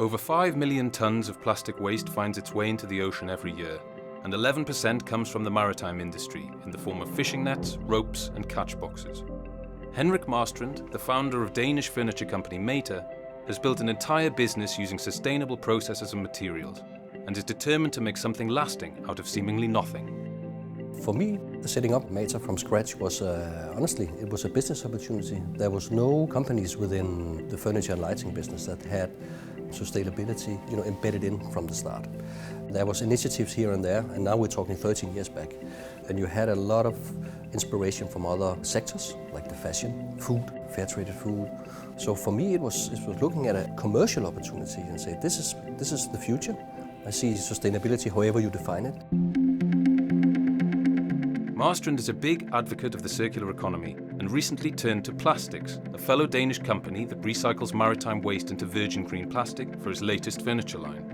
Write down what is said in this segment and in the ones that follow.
Over 5 million tons of plastic waste finds its way into the ocean every year, and 11% comes from the maritime industry in the form of fishing nets, ropes and catch boxes. Henrik Marstrand, the founder of Danish furniture company Mater, has built an entire business using sustainable processes and materials, and is determined to make something lasting out of seemingly nothing. For me, setting up Mater from scratch was, honestly, it was a business opportunity. There was no companies within the furniture and lighting business that had sustainability, embedded in from the start. There was initiatives here and there, and now we're talking 13 years back. And you had a lot of inspiration from other sectors, like the fashion, food, fair-traded food. So for me, it was looking at a commercial opportunity and say, this is the future. I see sustainability however you define it. Marstrand is a big advocate of the circular economy and recently turned to Plastics, a fellow Danish company that recycles maritime waste into virgin green plastic for its latest furniture line.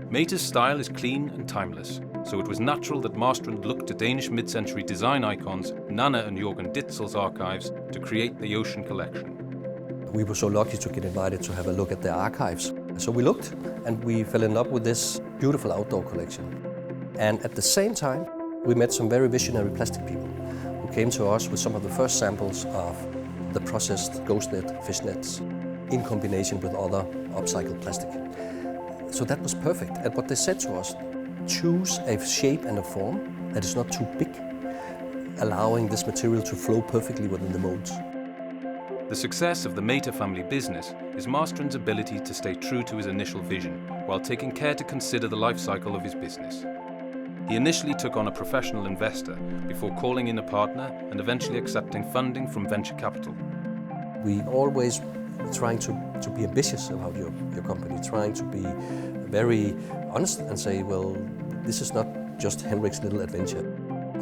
Mater's style is clean and timeless, so it was natural that Marstrand looked to Danish mid-century design icons Nanna and Jørgen Ditzel's archives to create the Ocean collection. We were so lucky to get invited to have a look at their archives. So we looked and we fell in love with this beautiful outdoor collection. And at the same time, we met some very visionary plastic people who came to us with some of the first samples of the processed ghost net fish nets in combination with other upcycled plastic. So that was perfect. And what they said to us, choose a shape and a form that is not too big, allowing this material to flow perfectly within the molds. The success of the Mater family business is Marstrand's ability to stay true to his initial vision while taking care to consider the life cycle of his business. He initially took on a professional investor before calling in a partner and eventually accepting funding from venture capital. We always trying to be ambitious about your company, trying to be very honest and say, well, this is not just Henrik's little adventure.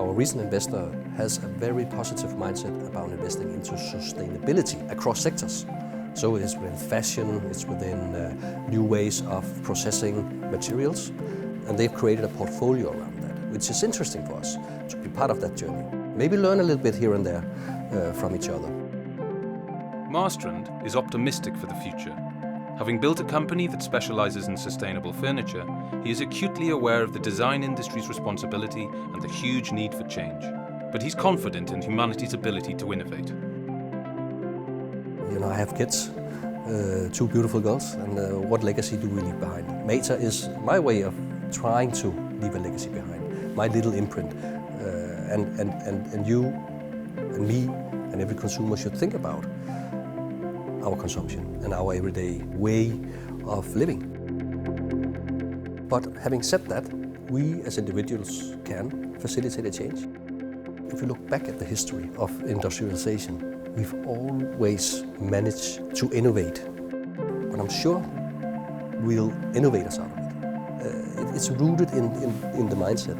Our recent investor has a very positive mindset about investing into sustainability across sectors. So it's within fashion, it's within new ways of processing materials, and they've created a portfolio around that, which is interesting for us to be part of that journey. Maybe learn a little bit here and there from each other. Marstrand is optimistic for the future. Having built a company that specializes in sustainable furniture, he is acutely aware of the design industry's responsibility and the huge need for change. But he's confident in humanity's ability to innovate. I have kids, 2 beautiful girls, and what legacy do we leave behind? Mater is my way of trying to leave a legacy behind, my little imprint. And you and me and every consumer should think about our consumption and our everyday way of living. But having said that, we as individuals can facilitate a change. If you look back at the history of industrialization, we've always managed to innovate. But I'm sure we'll innovate us out of it. It's rooted in the mindset.